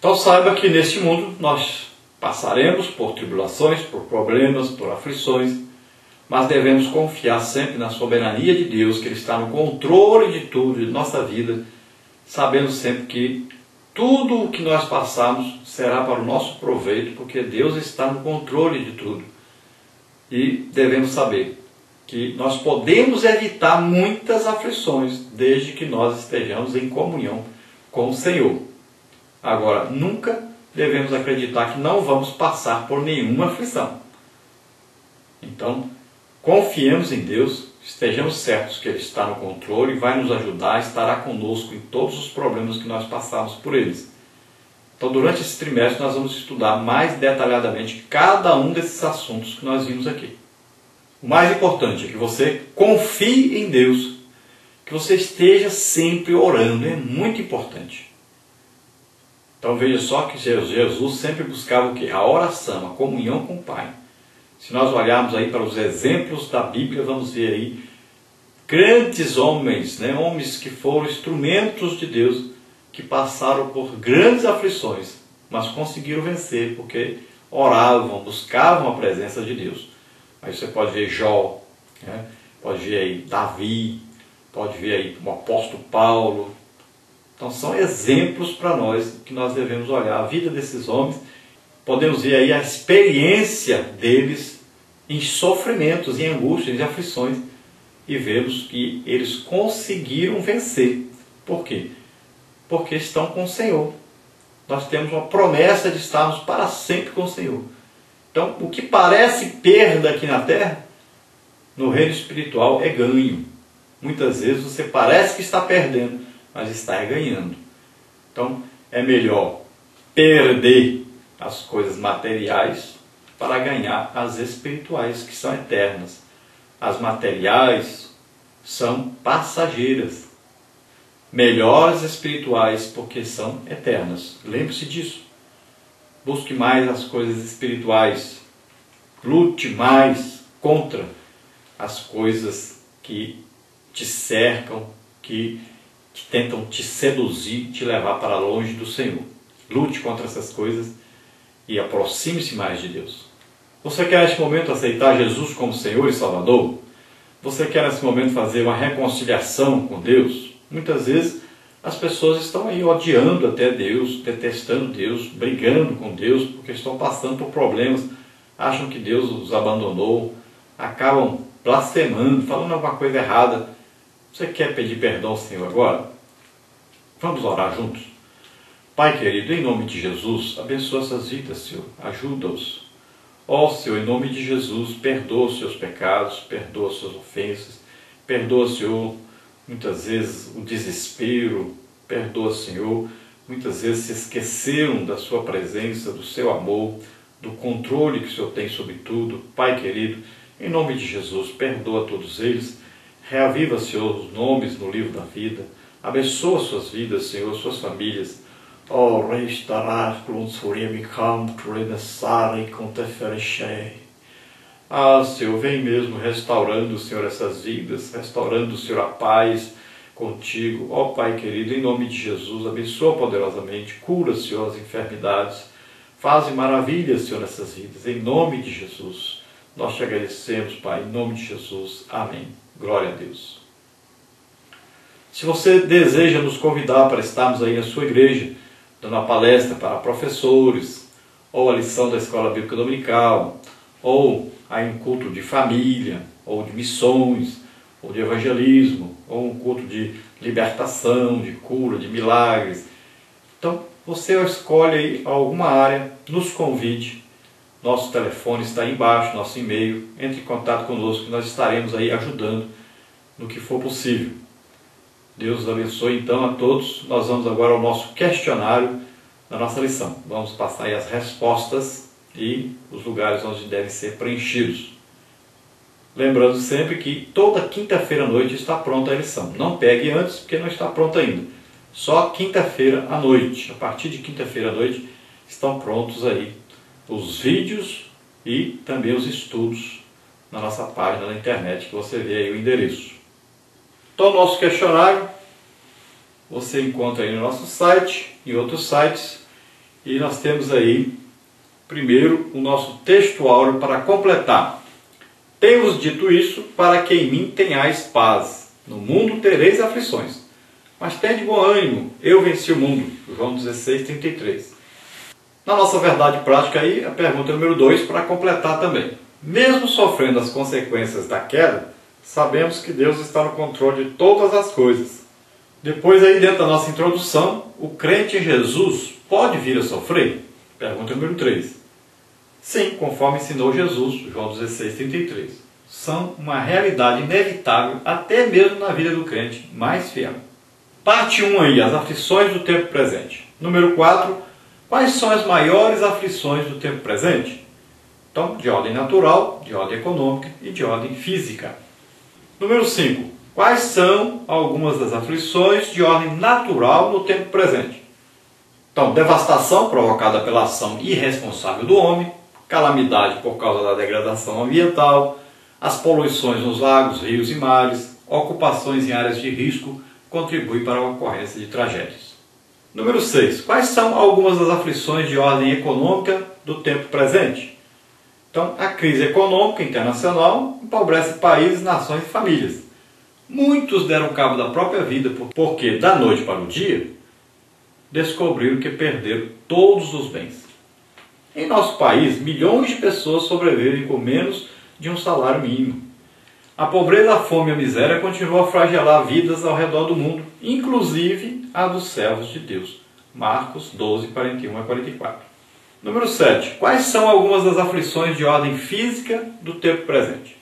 Então saiba que neste mundo nós passaremos por tribulações, por problemas, por aflições, mas devemos confiar sempre na soberania de Deus, que Ele está no controle de tudo, de nossa vida, sabendo sempre que tudo o que nós passamos será para o nosso proveito, porque Deus está no controle de tudo. E devemos saber que nós podemos evitar muitas aflições, desde que nós estejamos em comunhão com o Senhor. Agora, nunca devemos acreditar que não vamos passar por nenhuma aflição. Então, confiemos em Deus, estejamos certos que Ele está no controle e vai nos ajudar, estará conosco em todos os problemas que nós passamos por eles. Então, durante esse trimestre, nós vamos estudar mais detalhadamente cada um desses assuntos que nós vimos aqui. O mais importante é que você confie em Deus, que você esteja sempre orando, é muito importante. Então veja só que Jesus sempre buscava o quê? A oração, a comunhão com o Pai. Se nós olharmos aí para os exemplos da Bíblia, vamos ver aí grandes homens, homens que foram instrumentos de Deus, que passaram por grandes aflições, mas conseguiram vencer, porque oravam, buscavam a presença de Deus. Aí você pode ver Jó, pode ver aí Davi, pode ver aí o apóstolo Paulo. Então são exemplos para nós que nós devemos olhar a vida desses homens. Podemos ver aí a experiência deles em sofrimentos, em angústias, em aflições, e vemos que eles conseguiram vencer. Por quê? Porque estão com o Senhor. Nós temos uma promessa de estarmos para sempre com o Senhor. Então, o que parece perda aqui na terra, no reino espiritual é ganho. Muitas vezes você parece que está perdendo, mas está ganhando. Então, é melhor perder as coisas materiais para ganhar as espirituais, que são eternas. As materiais são passageiras. Melhores espirituais, porque são eternas. Lembre-se disso. Busque mais as coisas espirituais. Lute mais contra as coisas que te cercam, que tentam te seduzir, te levar para longe do Senhor. Lute contra essas coisas e aproxime-se mais de Deus. Você quer neste momento aceitar Jesus como Senhor e Salvador? Você quer nesse momento fazer uma reconciliação com Deus? Muitas vezes as pessoas estão aí odiando até Deus, detestando Deus, brigando com Deus, porque estão passando por problemas, acham que Deus os abandonou, acabam blasfemando, falando alguma coisa errada. Você quer pedir perdão ao Senhor agora? Vamos orar juntos? Pai querido, em nome de Jesus, abençoa essas vidas, Senhor, ajuda-os. Ó Senhor, em nome de Jesus, perdoa os seus pecados, perdoa as suas ofensas, perdoa, Senhor, muitas vezes o desespero, perdoa, Senhor, muitas vezes se esqueceram da sua presença, do seu amor, do controle que o Senhor tem sobre tudo. Pai querido, em nome de Jesus, perdoa todos eles, reaviva, Senhor, os nomes no livro da vida, abençoa suas vidas, Senhor, suas famílias. Oh, restaurar com Ah, Senhor, vem mesmo restaurando, Senhor, essas vidas, restaurando, Senhor, a paz contigo. Ó Pai querido, em nome de Jesus, abençoa poderosamente, cura, Senhor, as enfermidades, faz maravilhas, Senhor, nessas vidas, em nome de Jesus. Nós te agradecemos, Pai, em nome de Jesus. Amém. Glória a Deus. Se você deseja nos convidar para estarmos aí na sua igreja, dando a palestra para professores, ou a lição da Escola Bíblica Dominical, ou aí um culto de família, ou de missões, ou de evangelismo, ou um culto de libertação, de cura, de milagres. Então, você escolhe aí alguma área, nos convide. Nosso telefone está aí embaixo, nosso e-mail. Entre em contato conosco, que nós estaremos aí ajudando no que for possível. Deus abençoe então a todos. Nós vamos agora ao nosso questionário da nossa lição. Vamos passar aí as respostas e os lugares onde devem ser preenchidos. Lembrando sempre que toda quinta-feira à noite está pronta a lição. Não pegue antes, porque não está pronta ainda. Só quinta-feira à noite. A partir de quinta-feira à noite estão prontos aí os vídeos e também os estudos na nossa página na internet, que você vê aí o endereço. Então, o nosso questionário você encontra aí no nosso site e outros sites. E nós temos aí, primeiro, o nosso texto áureo para completar. Tenho-vos dito isso para que em mim tenhais paz. No mundo tereis aflições. Mas tende bom ânimo, eu venci o mundo. João 16, 33. Na nossa verdade prática aí, a pergunta número 2 para completar também. Mesmo sofrendo as consequências da queda, sabemos que Deus está no controle de todas as coisas. Depois aí dentro da nossa introdução, o crente em Jesus pode vir a sofrer? Pergunta número 3. Sim, conforme ensinou Jesus, João 16, 33. São uma realidade inevitável até mesmo na vida do crente mais fiel. Parte 1 aí, as aflições do tempo presente. Número 4, quais são as maiores aflições do tempo presente? Então, de ordem natural, de ordem econômica e de ordem física. Número 5, quais são algumas das aflições de ordem natural no tempo presente? Então, devastação provocada pela ação irresponsável do homem, calamidade por causa da degradação ambiental, as poluições nos lagos, rios e mares, ocupações em áreas de risco, contribui para a ocorrência de tragédias. Número 6. Quais são algumas das aflições de ordem econômica do tempo presente? Então, a crise econômica internacional empobrece países, nações e famílias. Muitos deram cabo da própria vida porque, da noite para o dia, descobriram que perderam todos os bens. Em nosso país, milhões de pessoas sobrevivem com menos de um salário mínimo. A pobreza, a fome e a miséria continuam a flagelar vidas ao redor do mundo, inclusive a dos servos de Deus. Marcos 12, 41 a 44. Número 7. Quais são algumas das aflições de ordem física do tempo presente?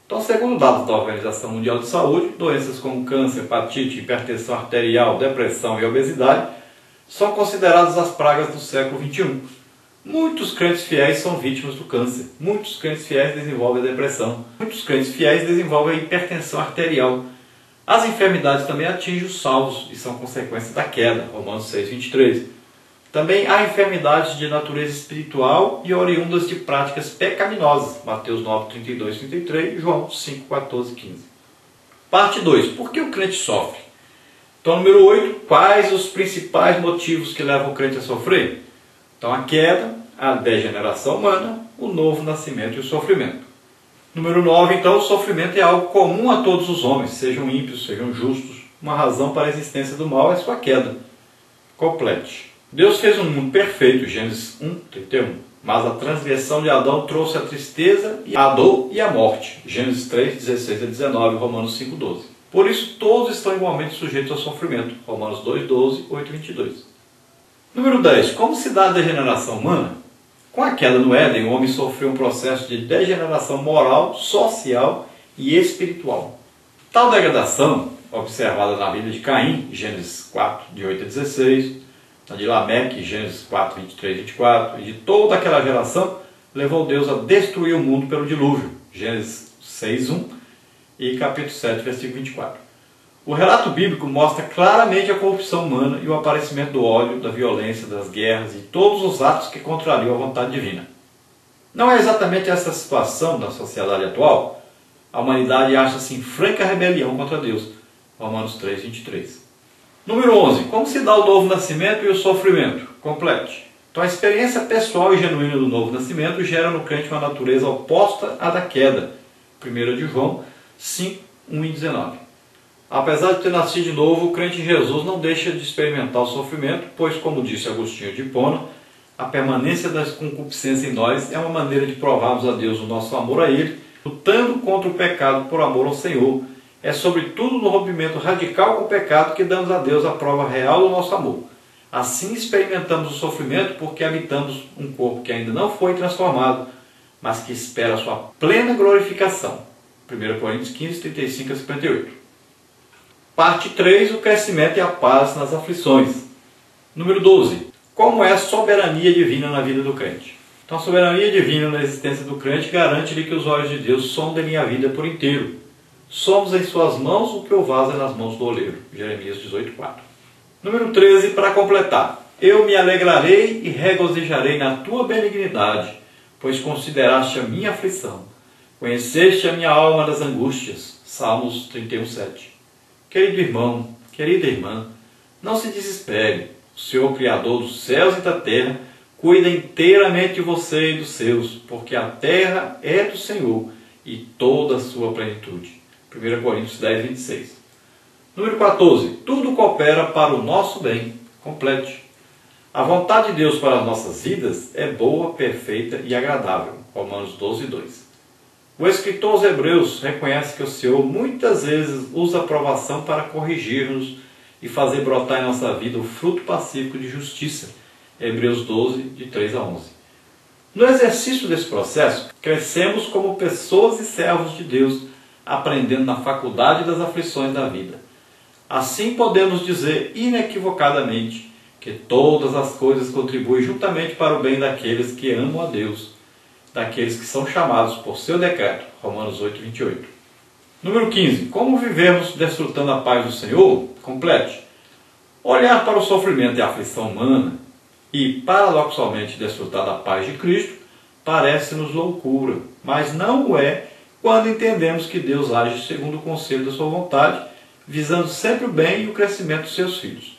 Então, segundo dados da Organização Mundial de Saúde, doenças como câncer, hepatite, hipertensão arterial, depressão e obesidade são consideradas as pragas do século XXI. Muitos crentes fiéis são vítimas do câncer. Muitos crentes fiéis desenvolvem a depressão. Muitos crentes fiéis desenvolvem a hipertensão arterial. As enfermidades também atingem os salvos e são consequência da queda. Romanos 6, 23. Também há enfermidades de natureza espiritual e oriundas de práticas pecaminosas. Mateus 9, 32, 33 e João 5, 14, 15. Parte 2. Por que o crente sofre? Então, número 8. Quais os principais motivos que levam o crente a sofrer? Então, a queda, a degeneração humana, o novo nascimento e o sofrimento. Número 9, então, o sofrimento é algo comum a todos os homens, sejam ímpios, sejam justos. Uma razão para a existência do mal é sua queda. Complete. Deus fez um mundo perfeito, Gênesis 1, 31. Mas a transgressão de Adão trouxe a tristeza, a dor e a morte. Gênesis 3, 16 a 19, Romanos 5, 12. Por isso, todos estão igualmente sujeitos ao sofrimento. Romanos 2, 12, 8, 22. Número 10. Como se dá a degeneração humana? Com a queda no Éden, o homem sofreu um processo de degeneração moral, social e espiritual. Tal degradação, observada na vida de Caim, Gênesis 4, de 8 a 16, na de Lameque, Gênesis 4, 23 e 24, e de toda aquela geração, levou Deus a destruir o mundo pelo dilúvio, Gênesis 6, 1 e capítulo 7, versículo 24. O relato bíblico mostra claramente a corrupção humana e o aparecimento do ódio, da violência, das guerras e todos os atos que contrariam a vontade divina. Não é exatamente essa situação da sociedade atual? A humanidade acha-se em franca rebelião contra Deus. Romanos 3, 23. Número 11. Como se dá o novo nascimento e o sofrimento? Complete. Então, a experiência pessoal e genuína do novo nascimento gera no crente uma natureza oposta à da queda. 1 de João 5, 1 e 19. Apesar de ter nascido de novo, o crente em Jesus não deixa de experimentar o sofrimento, pois, como disse Agostinho de Hipona, a permanência das concupiscências em nós é uma maneira de provarmos a Deus o nosso amor a Ele, lutando contra o pecado por amor ao Senhor. É sobretudo no rompimento radical com o pecado que damos a Deus a prova real do nosso amor. Assim experimentamos o sofrimento porque habitamos um corpo que ainda não foi transformado, mas que espera a sua plena glorificação. 1 Coríntios 15, 35 a 58. Parte 3, o crescimento e a paz nas aflições. Número 12. Como é a soberania divina na vida do crente? Então, a soberania divina na existência do crente garante-lhe que os olhos de Deus sondem a vida por inteiro. Somos em suas mãos o que o vaso é nas mãos do oleiro. Jeremias 18, 4. Número 13, para completar. Eu me alegrarei e regozijarei na tua benignidade, pois consideraste a minha aflição. Conheceste a minha alma das angústias. Salmos 31, 7. Querido irmão, querida irmã, não se desespere. O Senhor, Criador dos céus e da terra, cuida inteiramente de você e dos seus, porque a terra é do Senhor e toda a sua plenitude. 1 Coríntios 10, 26. Número 14. Tudo coopera para o nosso bem. Complete. A vontade de Deus para as nossas vidas é boa, perfeita e agradável. Romanos 12, 2. O escritor aos Hebreus reconhece que o Senhor muitas vezes usa a provação para corrigir-nos e fazer brotar em nossa vida o fruto pacífico de justiça. Hebreus 12, de 3 a 11. No exercício desse processo, crescemos como pessoas e servos de Deus, aprendendo na faculdade das aflições da vida. Assim podemos dizer inequivocadamente que todas as coisas contribuem juntamente para o bem daqueles que amam a Deus, daqueles que são chamados por seu decreto. Romanos 8, 28. Número 15. Como vivemos desfrutando a paz do Senhor? Complete. Olhar para o sofrimento e a aflição humana e, paradoxalmente, desfrutar da paz de Cristo parece-nos loucura, mas não o é quando entendemos que Deus age segundo o conselho da sua vontade, visando sempre o bem e o crescimento dos seus filhos.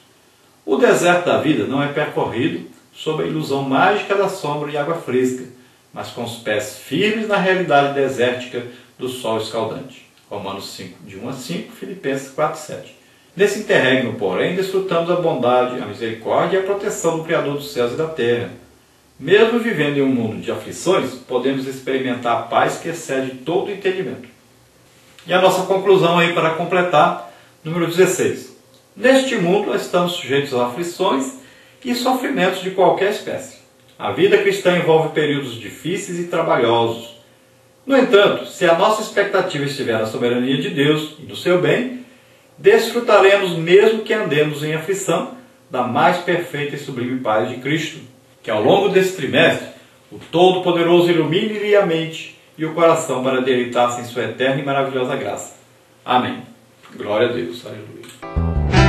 O deserto da vida não é percorrido sob a ilusão mágica da sombra e água fresca, mas com os pés firmes na realidade desértica do sol escaldante. Romanos 5, de 1 a 5, Filipenses 4, 7. Nesse interregno, porém, desfrutamos a bondade, a misericórdia e a proteção do Criador dos céus e da terra. Mesmo vivendo em um mundo de aflições, podemos experimentar a paz que excede todo o entendimento. E a nossa conclusão aí para completar, número 16. Neste mundo estamos sujeitos a aflições e sofrimentos de qualquer espécie. A vida cristã envolve períodos difíceis e trabalhosos. No entanto, se a nossa expectativa estiver na soberania de Deus e no seu bem, desfrutaremos, mesmo que andemos em aflição, da mais perfeita e sublime paz de Cristo. Que ao longo desse trimestre, o Todo-Poderoso ilumine-lhe a mente e o coração para deleitar-se em sua eterna e maravilhosa graça. Amém. Glória a Deus. Aleluia.